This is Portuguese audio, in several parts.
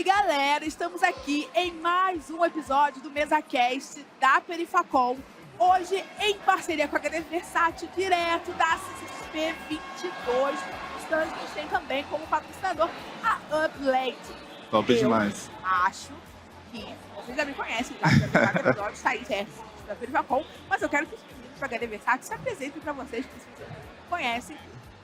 Oi, galera! Estamos aqui em mais um episódio do MesaCast da Perifacom. Hoje, em parceria com a HD Versátil, direto da CCXP 22. A gente tem também como patrocinador a Uplate. Top demais. Acho que vocês já me conhecem, já que o episódio está aí, da Perifacom, mas eu quero que os meninos da HD Versátil se apresentem para vocês, que vocês conhecem,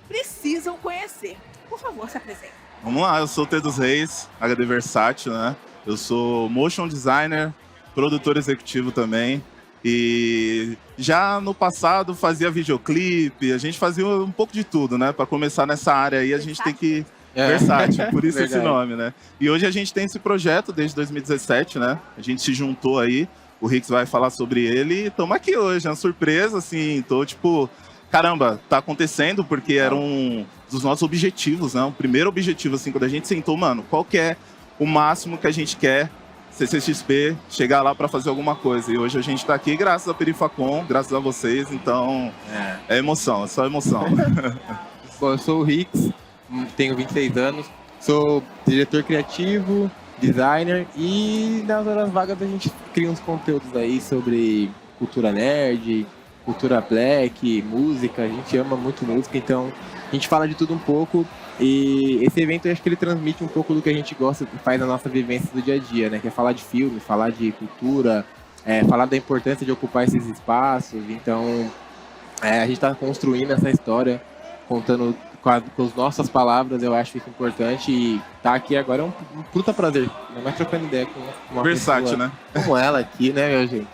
precisam conhecer. Por favor, se apresentem. Vamos lá, eu sou o T dos Reis, HD Versátil, né? Eu sou motion designer, produtor executivo também. E já no passado fazia videoclipe, a gente fazia um pouco de tudo, né? Para começar nessa área aí, a gente tem que... Versátil, por isso esse nome, né? E hoje a gente tem esse projeto desde 2017, né? A gente se juntou aí, o Rix vai falar sobre ele e estamos aqui hoje, é uma surpresa, assim, tô tipo... Caramba, tá acontecendo porque era um dos nossos objetivos, né? O primeiro objetivo, assim, quando a gente sentou, mano, qual que é o máximo que a gente quer CCXP, chegar lá para fazer alguma coisa. E hoje a gente tá aqui graças à Perifacom, graças a vocês, então é emoção, é só emoção. Bom, eu sou o Rix, tenho 26 anos, sou diretor criativo, designer e nas horas vagas a gente cria uns conteúdos aí sobre cultura nerd, cultura black, música, a gente ama muito música, então a gente fala de tudo um pouco e esse evento eu acho que ele transmite um pouco do que a gente gosta e faz na nossa vivência do dia a dia, né? Que é falar de filme, falar de cultura, falar da importância de ocupar esses espaços, então a gente está construindo essa história, contando com as nossas palavras, eu acho isso importante e tá aqui agora é um puta prazer, ainda mais trocando ideia com uma Versátil, pessoa né? Como ela aqui, né, minha gente?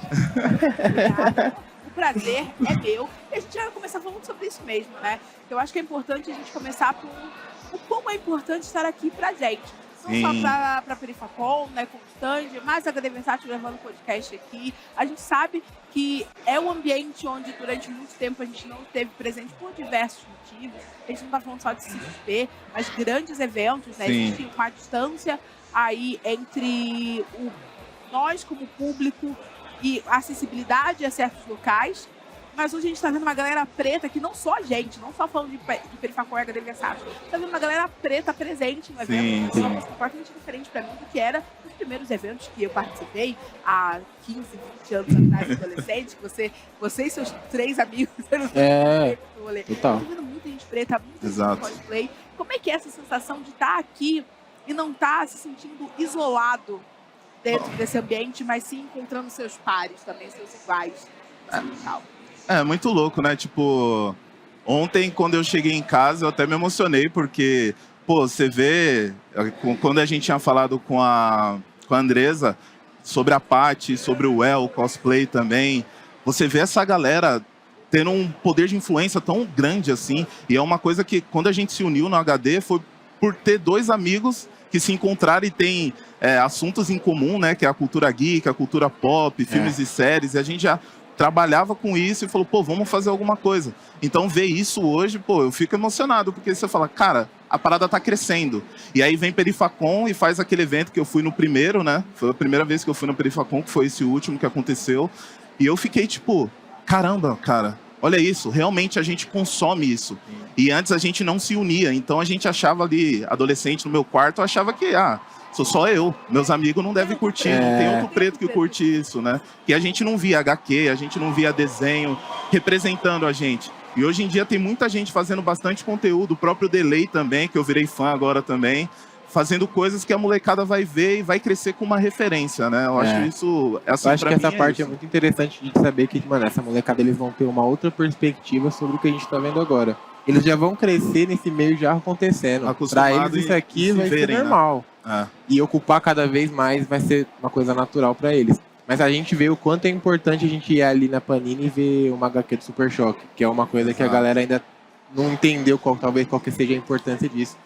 O prazer é meu. E a gente vai começar falando sobre isso mesmo, né? Eu acho que é importante a gente começar por o como é importante estar aqui pra gente. Não só pra Perifacom, né, com o stand, mas a HD Versátil levando o podcast aqui. A gente sabe que é um ambiente onde durante muito tempo a gente não esteve presente por diversos motivos. A gente não tá falando só de CCXP, mas grandes eventos, né? Existe uma distância aí entre nós como público e acessibilidade a certos locais, mas hoje a gente está vendo uma galera preta que não só a gente, não só falando de Perifacom e HD Versátil, está vendo uma galera preta presente no evento, uma coisa completamente diferente para mim do que era nos primeiros eventos que eu participei há 15, 20 anos atrás, adolescente, você e seus 3 amigos, eu não sei Total. Tô vendo muita gente preta, muita gente cosplay. Como é que é essa sensação de estar aqui e não estar se sentindo isolado dentro desse ambiente, mas sim encontrando seus pares também, seus iguais? É muito louco, né? Tipo, ontem quando eu cheguei em casa eu até me emocionei porque, pô, você vê, quando a gente tinha falado com a Andresa sobre a Paty, sobre o El cosplay também, você vê essa galera tendo um poder de influência tão grande assim, e é uma coisa que quando a gente se uniu no HD foi por ter 2 amigos que se encontraram e tem assuntos em comum, né? Que é a cultura geek, a cultura pop, filmes e séries. E a gente já trabalhava com isso e falou, pô, vamos fazer alguma coisa. Então, ver isso hoje, pô, eu fico emocionado, porque você fala, cara, a parada tá crescendo. E aí vem Perifacom e faz aquele evento que eu fui no primeiro, né? Foi a primeira vez que eu fui no Perifacom, que foi esse último que aconteceu. E eu fiquei tipo, caramba, cara, olha isso, realmente a gente consome isso. E antes a gente não se unia, então a gente achava ali, adolescente no meu quarto, eu achava que, sou só eu, meus amigos não devem curtir, não tem outro preto que curte isso, né? Que a gente não via HQ, a gente não via desenho representando a gente. E hoje em dia tem muita gente fazendo bastante conteúdo, o próprio Delay também, que eu virei fã agora também, fazendo coisas que a molecada vai ver e vai crescer com uma referência, né? Eu acho isso... Assim, eu acho que essa parte é muito interessante de saber que, mano, essa molecada eles vão ter uma outra perspectiva sobre o que a gente tá vendo agora. Eles já vão crescer nesse meio já acontecendo. Pra eles isso aqui vai ser normal. Né? E ocupar cada vez mais vai ser uma coisa natural pra eles. Mas a gente vê o quanto é importante a gente ir ali na Panini e ver uma HQ do Super Choque, que é uma coisa que a galera ainda não entendeu talvez qual que seja a importância disso.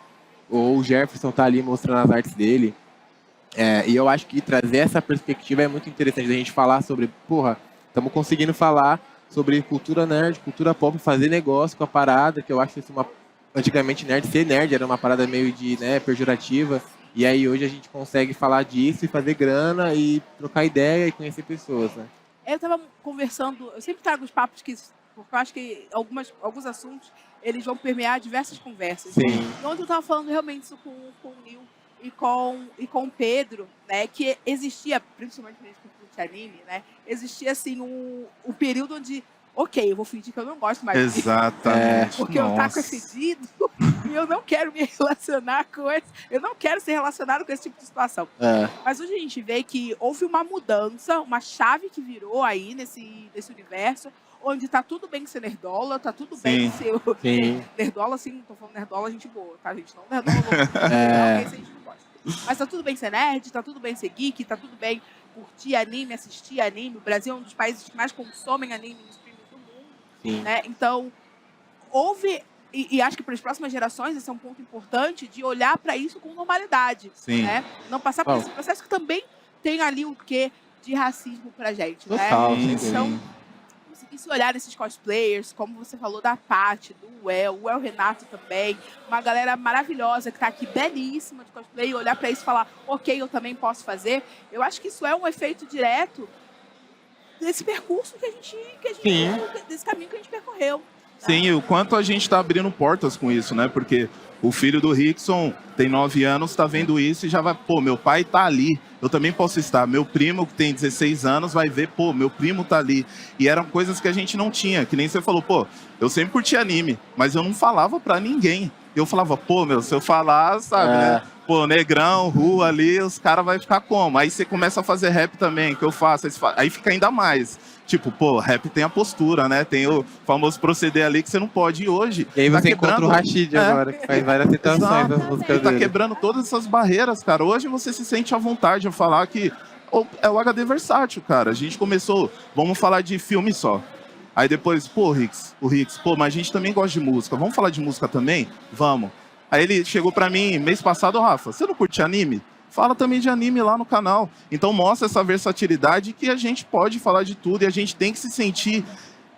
Ou o Jefferson tá ali mostrando as artes dele. E eu acho que trazer essa perspectiva é muito interessante. A gente falar sobre, porra, estamos conseguindo falar sobre cultura nerd, cultura pop, fazer negócio com a parada, que eu acho isso antigamente ser nerd era uma parada meio de, né, pejorativa. E aí hoje a gente consegue falar disso e fazer grana e trocar ideia e conhecer pessoas, né? Eu tava conversando, eu sempre trago os papos porque eu acho que alguns assuntos, eles vão permear diversas conversas. Sim. Ontem eu tava falando realmente isso com o Nil, com o Pedro, né? Que existia, principalmente no curte anime, né? Existia assim um período onde, ok, eu vou fingir que eu não gosto mais disso. Exatamente. Porque o taco é fedido e eu não quero me relacionar com esse. Eu não quero ser relacionado com esse tipo de situação. Mas hoje a gente vê que houve uma mudança, uma chave que virou aí nesse universo, onde tá tudo bem ser nerdola, tá tudo bem ser nerdola, assim, não tô falando nerdola, gente boa, tá, gente? Não nerdola, esse a gente não gosta. Mas tá tudo bem ser nerd, tá tudo bem ser geek, tá tudo bem curtir anime, assistir anime. O Brasil é um dos países que mais consomem anime nos streams do mundo, né? Então, houve... E acho que para as próximas gerações esse é um ponto importante de olhar para isso com normalidade, né? Não passar por esse processo que também tem ali o quê de racismo pra gente, né? Então, conseguir se olhar nesses cosplayers, como você falou da Paty, do o El Renato também, uma galera maravilhosa que tá aqui, belíssima de cosplay, olhar para isso e falar, ok, eu também posso fazer. Eu acho que isso é um efeito direto desse percurso que a gente desse caminho que a gente percorreu. Sim, e o quanto a gente está abrindo portas com isso, né? Porque o filho do Rickson tem 9 anos, está vendo isso e já vai, pô, meu pai tá ali, eu também posso estar. Meu primo, que tem 16 anos, vai ver, pô, meu primo tá ali. E eram coisas que a gente não tinha, que nem você falou, pô, eu sempre curti anime, mas eu não falava pra ninguém. Eu falava, pô, meu, se eu falar, sabe, né? Pô, negrão, rua ali, os caras vão ficar como? Aí você começa a fazer rap também, que eu faço, aí fica ainda mais. Tipo, pô, rap tem a postura, né? Tem o famoso proceder ali que você não pode ir hoje. E aí você encontra o Rashid agora, que faz várias citações das músicas dele. Tá quebrando todas essas barreiras, cara. Hoje você se sente à vontade a falar que é o HD versátil, cara. A gente começou, vamos falar de filme só. Aí depois, pô, o Rix, pô, mas a gente também gosta de música. Vamos falar de música também? Vamos. Aí ele chegou pra mim mês passado, Rafa, você não curte anime? Fala também de anime lá no canal. Então mostra essa versatilidade que a gente pode falar de tudo e a gente tem que se sentir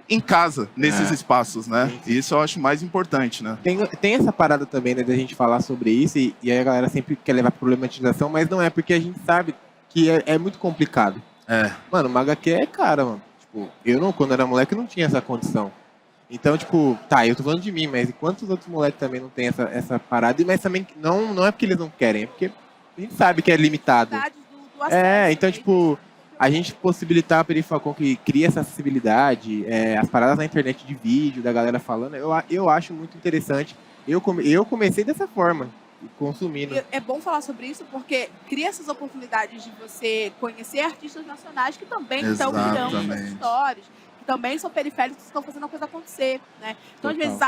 em casa nesses espaços, né? E isso eu acho mais importante, né? Tem essa parada também, né, da gente falar sobre isso e aí a galera sempre quer levar pra problematização, mas não é, porque a gente sabe que é muito complicado. Mano, uma HQ é cara, mano. Tipo, quando era moleque, não tinha essa condição. Então, tipo, tá, eu tô falando de mim, mas quantos outros moleques também não tem essa parada? Mas também não é porque eles não querem, é porque a gente sabe que é limitado. Do acesso, Então, tipo, a gente possibilitar a Perifacom que cria essa acessibilidade, as paradas na internet de vídeo, da galera falando, eu acho muito interessante. Eu comecei dessa forma, consumindo. É bom falar sobre isso porque cria essas oportunidades de você conhecer artistas nacionais que também estão criando essas histórias, que também são periféricos, que estão fazendo a coisa acontecer, né? Então, às vezes,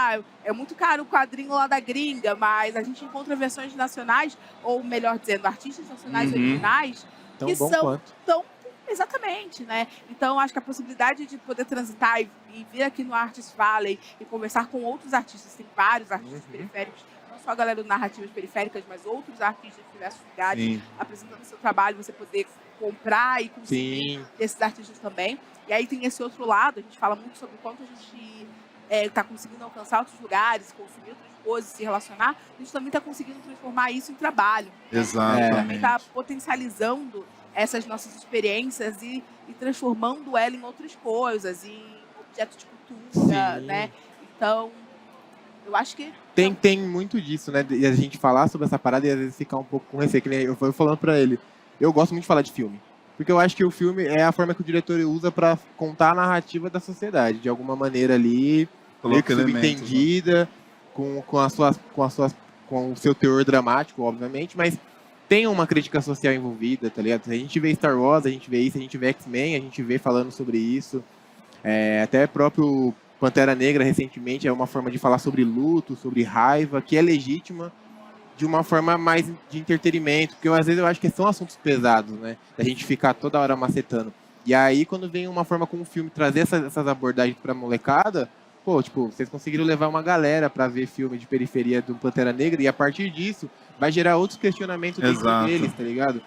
é muito caro o quadrinho lá da gringa, mas a gente encontra versões nacionais, ou melhor dizendo, artistas nacionais originais, que são tão... Exatamente, né? Então, acho que a possibilidade de poder transitar e vir aqui no Artist Valley e conversar com outros artistas, tem vários artistas periféricos, não só a galera do Narrativas Periféricas, mas outros artistas de diversos lugares, apresentando seu trabalho, você poder comprar e conseguir esses artistas também. E aí tem esse outro lado, a gente fala muito sobre o quanto a gente está conseguindo alcançar outros lugares, consumir outras coisas, se relacionar, a gente também está conseguindo transformar isso em trabalho. Exatamente. A gente também está potencializando essas nossas experiências e transformando ela em outras coisas, em objetos de cultura, né? Então, eu acho que... Tem muito disso, né? E a gente falar sobre essa parada e às vezes ficar um pouco com receio, que nem eu fui falando pra ele. Eu gosto muito de falar de filme. Porque eu acho que o filme é a forma que o diretor usa pra contar a narrativa da sociedade, de alguma maneira ali, meio que subentendida, com o seu teor dramático, obviamente, mas tem uma crítica social envolvida, tá ligado? A gente vê Star Wars, a gente vê isso, a gente vê X-Men, a gente vê falando sobre isso. Até próprio Pantera Negra, recentemente, é uma forma de falar sobre luto, sobre raiva, que é legítima, de uma forma mais de entretenimento, porque às vezes eu acho que são assuntos pesados, né? Da gente ficar toda hora macetando. E aí, quando vem uma forma como o filme trazer essas abordagens pra molecada, pô, tipo, vocês conseguiram levar uma galera pra ver filme de periferia do Pantera Negra, e a partir disso, vai gerar outros questionamentos dentro deles, tá ligado?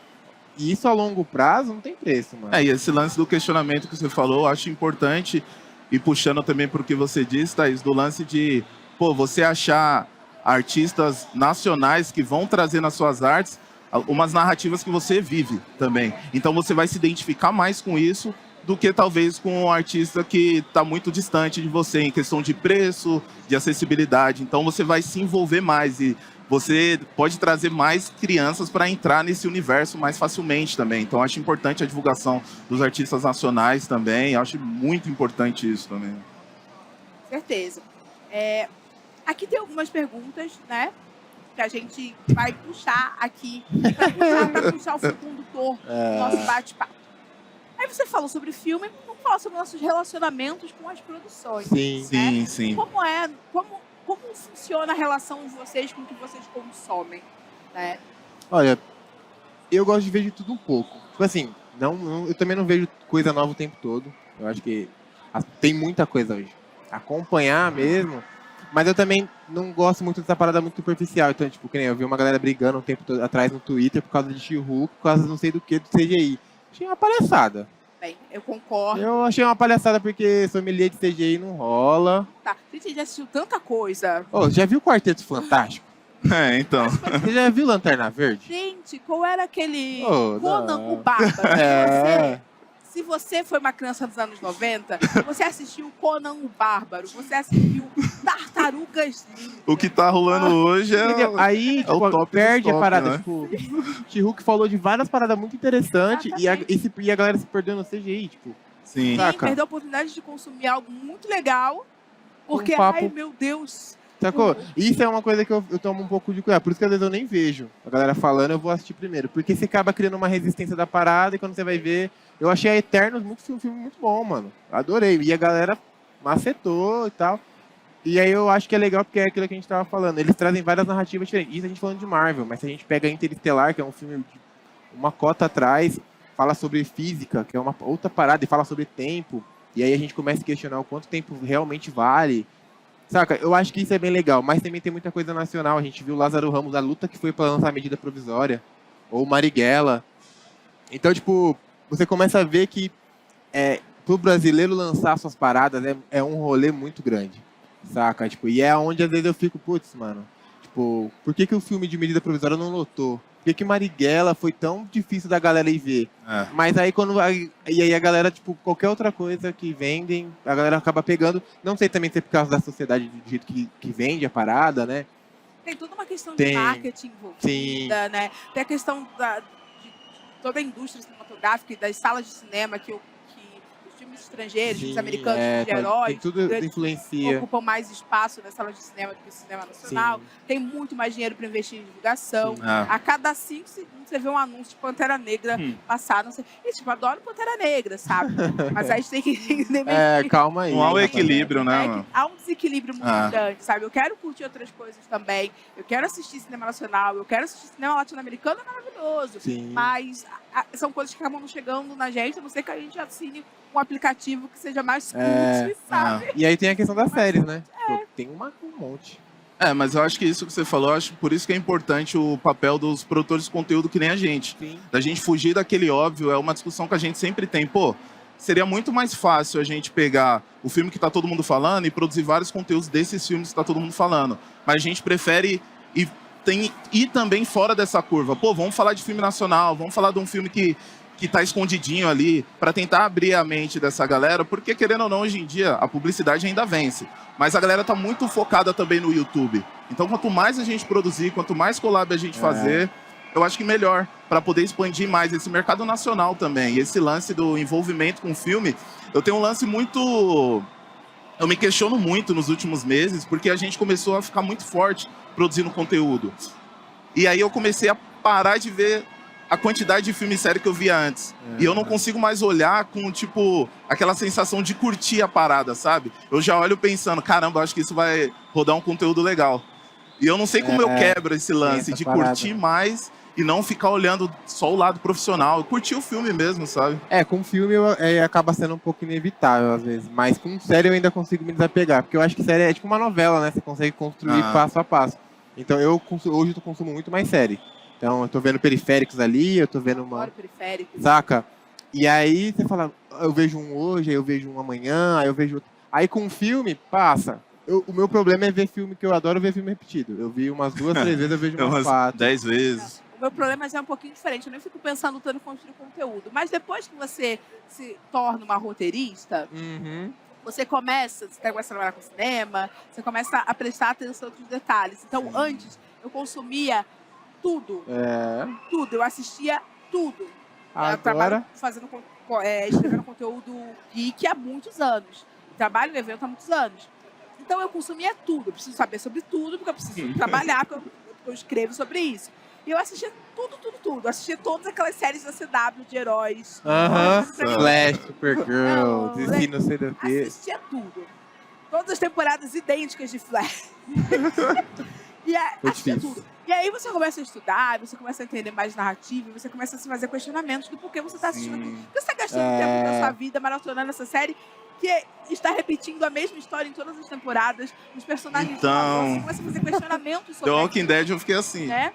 E isso a longo prazo não tem preço, mano. E esse lance do questionamento que você falou, eu acho importante, e puxando também pro que você disse, Thaís, do lance de, pô, você achar artistas nacionais que vão trazer nas suas artes umas narrativas que você vive também. Então você vai se identificar mais com isso do que talvez com um artista que está muito distante de você em questão de preço, de acessibilidade. Então você vai se envolver mais e você pode trazer mais crianças para entrar nesse universo mais facilmente também. Então, acho importante a divulgação dos artistas nacionais também. Acho muito importante isso também. Certeza. Aqui tem algumas perguntas, né? Que a gente vai puxar aqui para puxar o fio condutor do nosso bate-papo. Aí você falou sobre filme, vamos falar sobre nossos relacionamentos com as produções. Sim, né? sim. Como funciona a relação de vocês com o que vocês consomem, né? Olha, eu gosto de ver de tudo um pouco. Tipo assim, eu também não vejo coisa nova o tempo todo. Eu acho que tem muita coisa hoje. Acompanhar mesmo. Mas eu também não gosto muito dessa parada muito superficial. Então, tipo, que nem eu vi uma galera brigando um tempo atrás no Twitter por causa de She-Hulk, por causa não sei do que, do CGI. Achei uma palhaçada. Bem, eu concordo. Eu achei uma palhaçada porque sommelier de CGI não rola. Tá, a gente já assistiu tanta coisa. Ô, já viu o Quarteto Fantástico? Então. Você já viu Lanterna Verde? Gente, qual era aquele Oh, Conan não. o Bárbaro? É. Se você foi uma criança dos anos 90, você assistiu Conan o Bárbaro, você assistiu Tartarugas Ninja. O que tá rolando hoje Entendeu? Aí, o tipo, top perde dos top, a parada. né? Tipo, She-Hulk falou de várias paradas muito interessantes e a galera se perdeu no CGI, tipo. Sim. Saca? Perdeu a oportunidade de consumir algo muito legal, porque, Um papo. ai meu Deus, Sacou? Isso é uma coisa que eu tomo um pouco de cuidado. Por isso que às vezes eu nem vejo a galera falando, eu vou assistir primeiro. Porque você acaba criando uma resistência da parada e quando você vai ver. Eu achei a Eternos um filme muito bom, mano. Adorei. E a galera macetou e tal. E aí eu acho que é legal porque é aquilo que a gente tava falando. Eles trazem várias narrativas diferentes. Isso a gente falando de Marvel, mas se a gente pega Interestelar, que é um filme de uma cota atrás, fala sobre física, que é uma outra parada, e fala sobre tempo. E aí a gente começa a questionar o quanto tempo realmente vale. Saca? Eu acho que isso é bem legal, mas também tem muita coisa nacional. A gente viu o Lázaro Ramos, a luta que foi para lançar a medida provisória, ou Marighella. Então, tipo, você começa a ver que pro brasileiro lançar suas paradas é um rolê muito grande, saca? Tipo, e é onde às vezes eu fico, putz, mano, tipo, por que o filme de medida provisória não lotou? Por que Marighella foi tão difícil da galera ir ver? Mas aí e aí a galera, tipo, qualquer outra coisa que vendem, a galera acaba pegando. Não sei também se é por causa da sociedade do jeito que vende a parada, né? tem toda uma questão Tem. de marketing envolvida, né? Tem a questão de toda a indústria cinematográfica e das salas de cinema que os filmes estrangeiros, Sim, os americanos, de heróis, tudo grandes, influencia. ocupam mais espaço nas salas de cinema do que o cinema nacional. Sim. Tem muito mais dinheiro para investir em divulgação. Sim. A cada 5 segundos você vê um anúncio de Pantera Negra passar. Não sei. E, tipo, adoro Pantera Negra, sabe? Mas a gente tem que entender Calma aí. Não há o equilíbrio, né, mano? há um desequilíbrio muito grande, sabe? Eu quero curtir outras coisas também. Eu quero assistir cinema nacional. Eu quero assistir cinema latino-americano, é maravilhoso. Sim. Mas são coisas que acabam não chegando na gente, a não ser que a gente assine um aplicativo que seja mais cult, sabe? E aí tem a questão das séries, né? Tipo, tem um monte. Mas eu acho que isso que você falou, eu acho por isso que é importante o papel dos produtores de conteúdo que nem a gente. Sim. Da gente fugir daquele óbvio, é uma discussão que a gente sempre tem. Pô, seria muito mais fácil a gente pegar o filme que tá todo mundo falando e produzir vários conteúdos desses filmes que tá todo mundo falando. Mas a gente prefere ir também fora dessa curva. Pô, vamos falar de filme nacional, vamos falar de um filme que tá escondidinho ali, para tentar abrir a mente dessa galera, porque querendo ou não, hoje em dia, a publicidade ainda vence. Mas a galera tá muito focada também no YouTube. Então, quanto mais a gente produzir, quanto mais collab a gente fazer, eu acho que melhor, para poder expandir mais esse mercado nacional também. E esse lance do envolvimento com o filme, eu tenho um lance muito... Eu me questiono muito nos últimos meses, porque a gente começou a ficar muito forte produzindo conteúdo. E aí eu comecei a parar de ver a quantidade de filme e série que eu via antes. E eu não consigo mais olhar com, tipo, aquela sensação de curtir a parada, sabe? Eu já olho pensando, caramba, acho que isso vai rodar um conteúdo legal. E eu não sei como eu quebro esse lance de parada. curtir mais e não ficar olhando só o lado profissional. Eu curti o filme mesmo, sabe? Com filme acaba sendo um pouco inevitável, às vezes. Mas com série eu ainda consigo me desapegar. Porque eu acho que série é tipo uma novela, né? Você consegue construir passo a passo. Então hoje eu consumo muito mais série. Então, eu tô vendo Periféricos ali, eu tô vendo uma... Periféricos. Saca? E aí, você fala, eu vejo um hoje, aí eu vejo um amanhã, aí eu vejo outro. Aí com filme, passa. O meu problema é ver filme que eu adoro, ver filme repetido. Eu vi umas 2, 3 vezes, eu vejo umas 4. 10 vezes. O meu problema já é um pouquinho diferente. Eu nem fico pensando tanto em construir conteúdo. Mas depois que você se torna uma roteirista, você começa a trabalhar com cinema, você começa a prestar atenção em outros detalhes. Então, antes, eu consumia tudo. Tudo. Eu assistia tudo. Eu trabalho escrevendo conteúdo geek há muitos anos. Trabalho no evento há muitos anos. Então eu consumia tudo. Eu preciso saber sobre tudo, porque eu preciso trabalhar, porque eu escrevo sobre isso. E eu assistia tudo. Eu assistia todas aquelas séries da CW de heróis. Flash, Supergirl, DC, não sei do que. Assistia tudo. Todas as temporadas idênticas de Flash. Assistia tudo. E aí você começa a estudar, você começa a entender mais narrativa, você começa a se fazer questionamentos do porquê você está assistindo aquilo. Por que você está gastando tempo da sua vida maratonando essa série que está repetindo a mesma história em todas as temporadas, os personagens novos, você começa a fazer questionamentos sobre The Walking Dead eu fiquei assim. Né?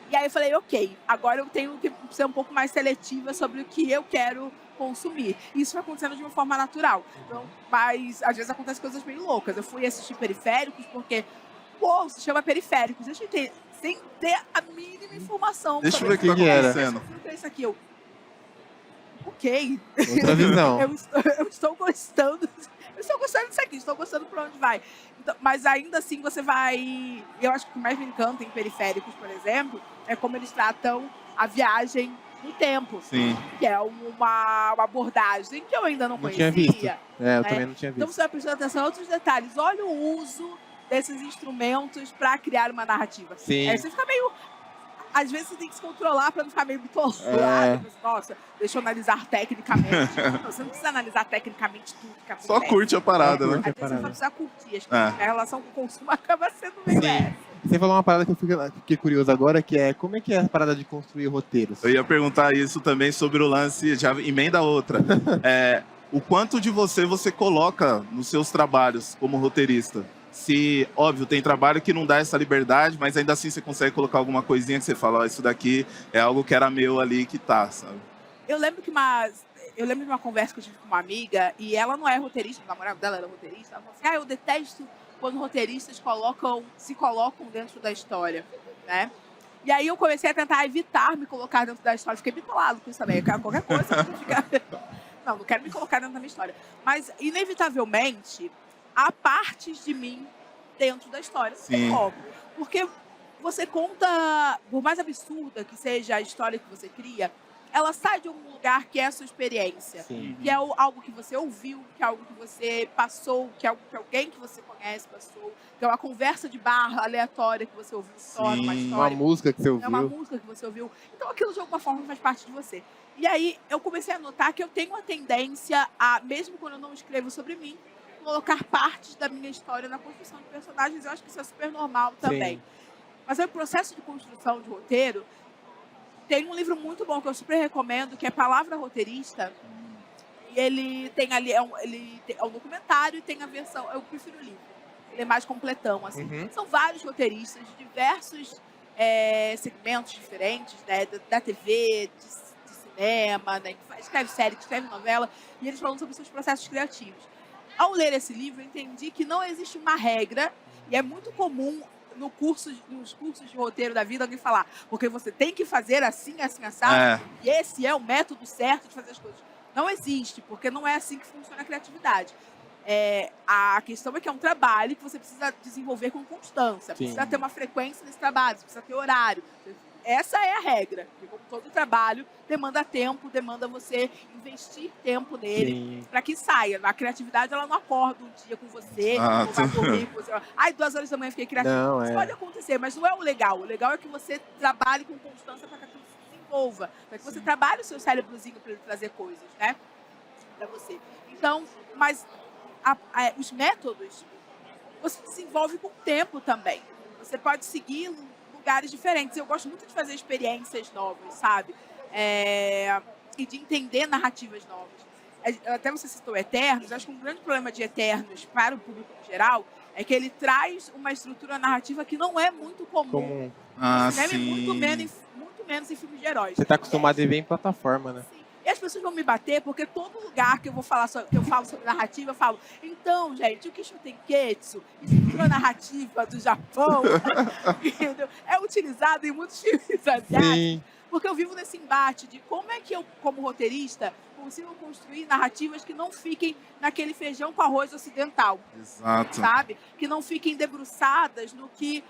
E aí eu falei, ok, agora eu tenho que ser um pouco mais seletiva sobre o que eu quero consumir. Isso foi acontecendo de uma forma natural. Então, mas às vezes acontecem coisas meio loucas. Eu fui assistir Periféricos porque, se chama Periféricos. Deixa eu ter, sem ter a mínima informação. Deixa eu ver o que era. Isso aqui, ok. Outra visão. eu estou gostando. Eu estou gostando disso aqui, estou gostando por onde vai. Então, mas ainda assim você vai... Eu acho que o que mais me encanta em Periféricos, por exemplo, é como eles tratam a viagem no tempo. Sim. Que é uma abordagem que eu ainda não conhecia. Tinha visto. Eu também não tinha visto. Então você vai prestando atenção em outros detalhes. Olha o uso desses instrumentos para criar uma narrativa. Sim. Aí você fica meio... Às vezes você tem que se controlar para não ficar meio bitolado. Nossa, deixa eu analisar tecnicamente. Você não precisa analisar tecnicamente tudo que acontece. Só curte a parada, né? Às vezes você vai precisar curtir. Acho que a relação com o consumo acaba sendo meio essa. Você falou uma parada que eu fiquei curioso agora, que é como é que é a parada de construir roteiros? Eu ia perguntar isso também sobre o lance, já emenda outra. O quanto de você coloca nos seus trabalhos como roteirista? Se, óbvio, tem trabalho que não dá essa liberdade, mas ainda assim você consegue colocar alguma coisinha que você fala, isso daqui é algo que era meu ali que tá, sabe? Eu lembro de uma conversa que eu tive com uma amiga, e ela não é roteirista, o namorado dela era roteirista, ela falou assim, eu detesto quando roteiristas se colocam dentro da história, né? E aí eu comecei a tentar evitar me colocar dentro da história, fiquei bitolado com isso também, eu quero qualquer coisa, não quero me colocar dentro da minha história. Mas, inevitavelmente, há partes de mim dentro da história. Sim. Porque você conta, por mais absurda que seja a história que você cria, ela sai de algum lugar que é a sua experiência. Sim. Que é algo que você ouviu, que é algo que você passou, que é algo que alguém que você conhece passou, que é uma conversa de bar aleatória que você ouviu só numa história. Uma música que você ouviu. É uma música que você ouviu. Então aquilo de alguma forma faz parte de você. E aí eu comecei a notar que eu tenho uma tendência a, mesmo quando eu não escrevo sobre mim, colocar partes da minha história na construção de personagens. Eu acho que isso é super normal também. Sim. Mas aí, o processo de construção de roteiro, tem um livro muito bom que eu super recomendo, que é Palavra Roteirista. E ele tem ali, é um documentário e tem a versão, eu prefiro o livro. Ele é mais completão, assim. São vários roteiristas de diversos segmentos diferentes, né? Da TV, de cinema, né? Que escreve série, que escreve novela, e eles falam sobre seus processos criativos. Ao ler esse livro, eu entendi que não existe uma regra, e é muito comum nos cursos de roteiro da vida alguém falar, porque você tem que fazer assim, assim, assado, e esse é o método certo de fazer as coisas. Não existe, porque não é assim que funciona a criatividade. A questão é que é um trabalho que você precisa desenvolver com constância, precisa ter uma frequência nesse trabalho, precisa ter horário. Essa é a regra, porque como todo trabalho, demanda tempo, demanda você investir tempo nele para que saia. A criatividade, ela não acorda um dia com você, ou vai dormir com você. 2 horas da manhã fiquei criativa. Isso pode acontecer, mas não é o legal. O legal é que você trabalhe com constância para que aquilo se desenvolva, para que você trabalhe o seu cérebrozinho para ele trazer coisas, né? Para você. Então, mas os métodos, você desenvolve com o tempo também. Você pode seguir lugares diferentes. Eu gosto muito de fazer experiências novas, sabe? E de entender narrativas novas. Até você citou Eternos, acho que um grande problema de Eternos para o público em geral é que ele traz uma estrutura narrativa que não é muito comum. Muito menos em filmes de heróis. Você está acostumado a ver em plataforma, né? Sim. E as pessoas vão me bater, porque todo lugar que eu falo sobre narrativa, eu falo, então, gente, o Kisho Tenketsu, estrutura narrativa do Japão, é utilizado em muitos filmes asiáticos, porque eu vivo nesse embate de como é que eu, como roteirista, consigo construir narrativas que não fiquem naquele feijão com arroz ocidental. Exato. Sabe? Que não fiquem debruçadas no que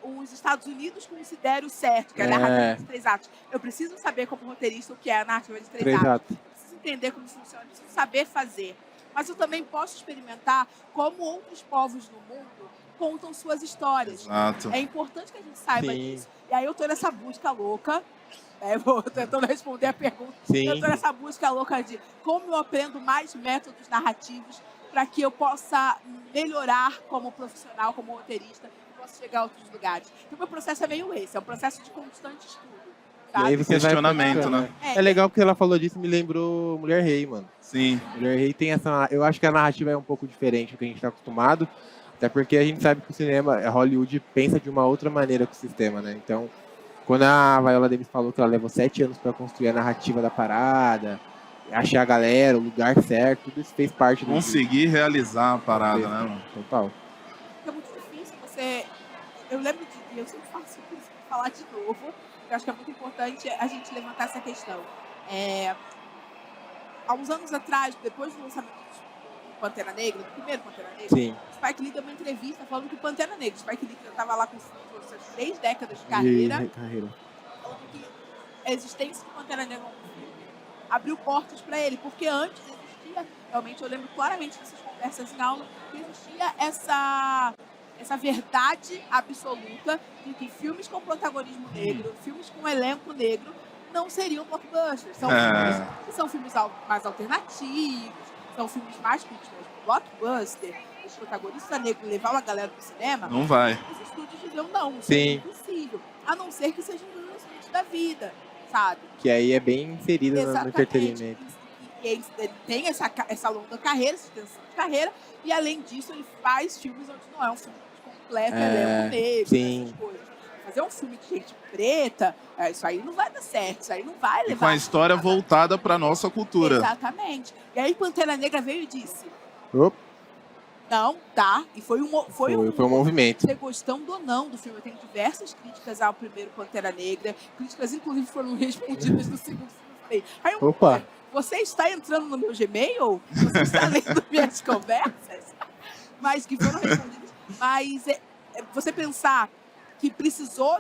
os Estados Unidos consideram certo, que é a narrativa de 3 atos. Eu preciso saber, como roteirista, o que é a narrativa de 3 atos. Eu preciso entender como funciona, eu preciso saber fazer. Mas eu também posso experimentar como outros povos no mundo contam suas histórias. Exato. É importante que a gente saiba disso. E aí eu tô nessa busca louca. Vou tentando responder a pergunta. Sim. Eu tô nessa busca louca de como eu aprendo mais métodos narrativos para que eu possa melhorar como profissional, como roteirista, e possa chegar a outros lugares. Então, meu processo é meio esse, é um processo de constante estudo. E aí você questionamento, né? É legal porque ela falou disso, me lembrou Mulher Rei, mano. Sim. Mulher Rei tem essa... Eu acho que a narrativa é um pouco diferente do que a gente tá acostumado, até porque a gente sabe que o cinema, Hollywood, pensa de uma outra maneira com o sistema, né? Então, quando a Viola Davis falou que ela levou 7 anos para construir a narrativa da parada, achar a galera, o lugar certo, tudo isso fez parte do... Conseguir realizar a parada, né, mano? Total. É muito difícil você... Eu lembro de... Eu sempre faço isso, falar de novo. Eu acho que é muito importante a gente levantar essa questão. Há uns anos atrás, depois do lançamento do Pantera Negra, do primeiro Pantera Negra, Sim. Spike Lee deu uma entrevista falando que o Pantera Negra, Spike Lee já estava lá com suas 3 décadas de carreira, falando que a existência do Pantera Negra abriu portas para ele, porque antes existia, realmente eu lembro claramente dessas conversas em aula, que existia essa verdade absoluta de que filmes com protagonismo negro, filmes com elenco negro, não seriam blockbusters. São filmes mais alternativos, são filmes mais críticos, blockbuster, os protagonistas negros levar a galera pro cinema. Não vai. Os estúdios diziam não, isso é impossível. A não ser que seja um Will Smith da vida, sabe? Que aí é bem inserido no entretenimento. E ele tem essa longa carreira, essa extensão de carreira, e além disso ele faz filmes onde não é um filme completo, elenco negro, essas coisas. Fazer um filme de gente preta, isso aí não vai dar certo, isso aí não vai levar... E com a história voltada para nossa cultura. Exatamente. E aí Pantera Negra veio e disse... Opa. Não, tá. E foi um movimento. Você gostando ou não do filme. Eu tenho diversas críticas ao primeiro Pantera Negra. Críticas, inclusive, foram respondidas no segundo filme. Aí Opa! Você está entrando no meu Gmail? Você está lendo minhas conversas? Mas que foram respondidas. Mas você pensar que precisou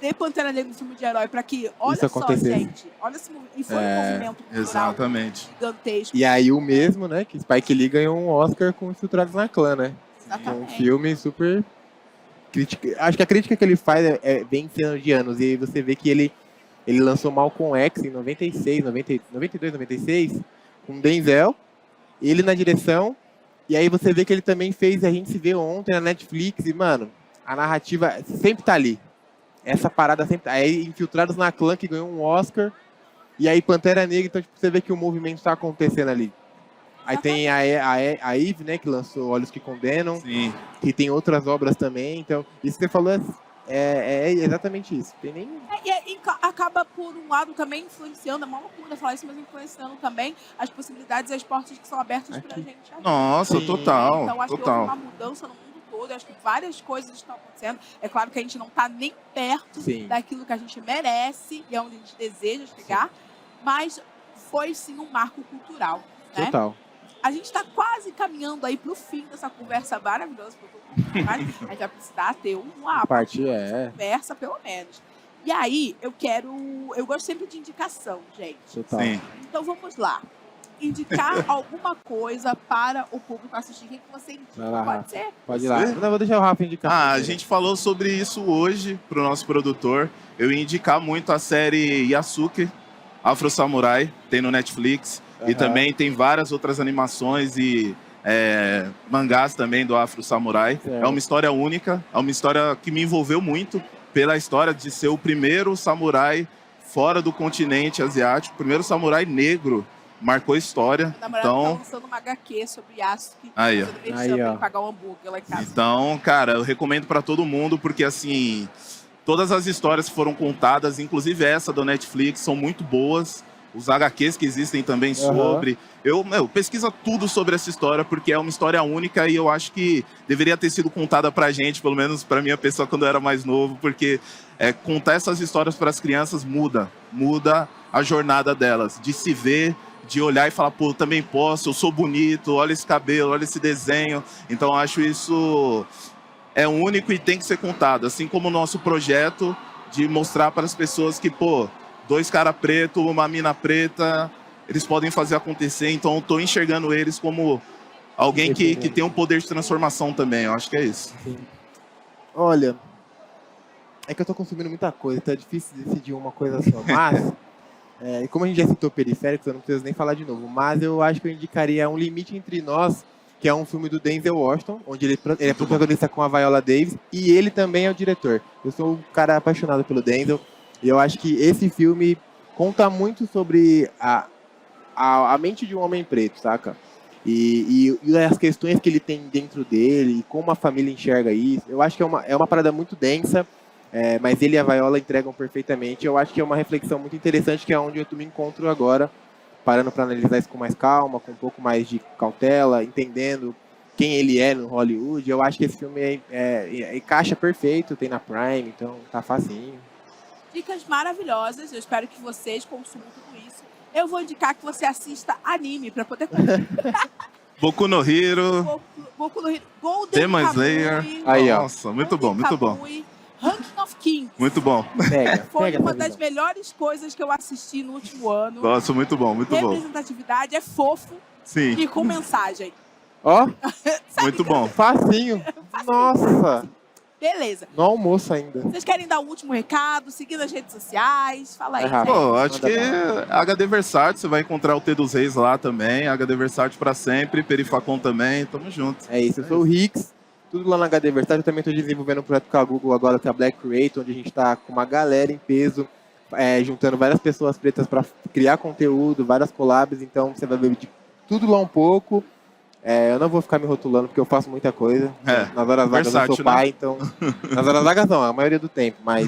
ter Pantera Negra no filme de herói para que, olha isso só, acontecesse. gente, olha esse movimento. E foi um movimento cultural exatamente gigantesco. E aí o mesmo, né, que Spike Lee ganhou um Oscar com Infiltrados na Clã, né? Exatamente. Um filme super... Acho que a crítica que ele faz vem sendo de anos. E aí você vê que ele lançou Malcolm X em 92, 96, com Denzel, ele na direção. E aí você vê que ele também fez A Gente Se Vê Ontem na Netflix. E, mano, a narrativa sempre tá ali. Essa parada sempre... Aí Infiltrados na Clã, que ganhou um Oscar. E aí Pantera Negra, então tipo, você vê que o movimento tá acontecendo ali. Aí tem a Eve, né, que lançou Olhos que Condenam. Sim. Que tem outras obras também. Então, isso que você falou é exatamente isso. Tem nem... E acaba, por um lado, também influenciando, é uma loucura falar isso, mas influenciando também as possibilidades e as portas que são abertas pra gente. Nossa, Sim. total. Então, acho que houve uma mudança no mundo todo, acho que várias coisas estão acontecendo. É claro que a gente não tá nem perto daquilo que a gente merece e onde a gente deseja chegar, mas foi, sim, um marco cultural. Né? Total. A gente está quase caminhando aí pro fim dessa conversa maravilhosa, a gente vai precisar ter uma conversa, pelo menos. E aí, eu gosto sempre de indicação, gente. Total. Sim. Então vamos lá. Indicar alguma coisa para o público assistir. O que você indica? Pode ser? Pode ir lá. Não, vou deixar o Rafa indicar. A gente falou sobre isso hoje pro nosso produtor. Eu ia indicar muito a série Yasuke, Afro Samurai, tem no Netflix. E também tem várias outras animações e mangás também do Afro Samurai. É uma história única, é uma história que me envolveu muito pela história de ser o primeiro samurai fora do continente asiático, o primeiro samurai negro. Marcou história. Então, tá lançando uma HQ sobre Yasuke. Aí, ó. Pagar um hambúrguer lá em casa. Então, cara, eu recomendo para todo mundo, porque assim, todas as histórias que foram contadas, inclusive essa do Netflix, são muito boas. Os HQs que existem também sobre. Eu pesquisa tudo sobre essa história, porque é uma história única e eu acho que deveria ter sido contada pra gente, pelo menos pra minha pessoa quando eu era mais novo, porque contar essas histórias para as crianças muda a jornada delas, de se ver, de olhar e falar, pô, eu também posso, eu sou bonito, olha esse cabelo, olha esse desenho. Então eu acho isso é único e tem que ser contado. Assim como o nosso projeto de mostrar para as pessoas que, pô, 2 caras pretos, uma mina preta, eles podem fazer acontecer. Então eu tô enxergando eles como alguém que tem um poder de transformação também. Eu acho que é isso. Sim. Olha, é que eu tô consumindo muita coisa, então é difícil decidir uma coisa só. Mas, e como a gente já citou Periféricos, eu não preciso nem falar de novo. Mas eu acho que eu indicaria Um Limite Entre Nós, que é um filme do Denzel Washington, onde ele é protagonista com a Viola Davis, e ele também é o diretor. Eu sou um cara apaixonado pelo Denzel, e eu acho que esse filme conta muito sobre a mente de um homem preto, saca? E as questões que ele tem dentro dele, e como a família enxerga isso. Eu acho que é uma parada muito densa, mas ele e a Viola entregam perfeitamente. Eu acho que é uma reflexão muito interessante, que é onde eu me encontro agora, parando para analisar isso com mais calma, com um pouco mais de cautela, entendendo quem ele é no Hollywood. Eu acho que esse filme encaixa perfeito, tem na Prime, então tá facinho. Dicas maravilhosas, eu espero que vocês consumam tudo isso. Eu vou indicar que você assista anime para poder Boku no Hero, Boku no Hero, Golden Demon Kamuy, Slayer. Aí, ó. Nossa, muito bom, Golden muito bom. Kamuy, Ranking of Kings. Muito bom. Foi uma das melhores coisas que eu assisti no último ano. Nossa, muito bom, muito bom. Representatividade, é fofo Sim, e com mensagem. Ó, muito bom. facinho. Nossa, Beleza. no almoço ainda. Vocês querem dar o último recado, seguir nas redes sociais? Fala aí, É rápido. gente. Pô, acho Manda que HD Versátil, você vai encontrar o T dos Reis lá também. HD Versátil pra sempre, Perifacom também, tamo junto. É isso, eu sou o Rix, tudo lá na HD Versátil. Eu também estou desenvolvendo um projeto com a Google agora, que é a Black Create, onde a gente está com uma galera em peso, juntando várias pessoas pretas para criar conteúdo, várias collabs. Então você vai ver de tudo lá um pouco. Eu não vou ficar me rotulando, porque eu faço muita coisa. Nas horas vagas eu sou pai, né? Então... Nas horas vagas não, a maioria do tempo, mas...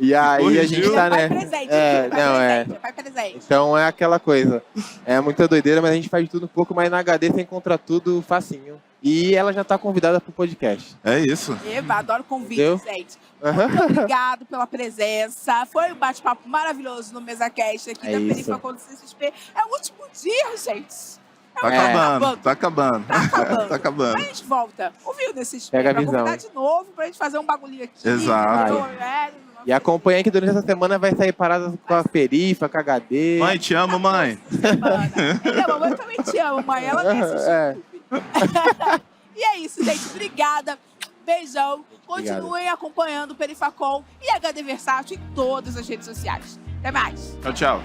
E aí a gente tá, né? Vai presente. Então é aquela coisa. É muita doideira, mas a gente faz de tudo um pouco, mas na HD você encontra tudo facinho. E ela já tá convidada pro podcast. É isso. Eva, adoro convite, Entendeu? gente. Muito obrigado pela presença. Foi um bate-papo maravilhoso no MesaCast aqui da isso. Perifacom do CCXP. É o último dia, gente. Tá acabando, tá acabando. Tá acabando. Aí a gente volta. Ouviu nesse XP? Pega a Pra visão. convidar de novo, pra gente fazer um bagulhinho aqui. Exato. E acompanha que durante essa semana vai sair paradas com a Perifa, com a HD. Mãe, te amo, mãe. Não, mamãe também te ama, mãe. Ela nem assiste YouTube. E é isso, gente. Obrigada. Beijão. Continuem acompanhando o Perifacom e a HD Versátil em todas as redes sociais. Até mais. Tchau, tchau.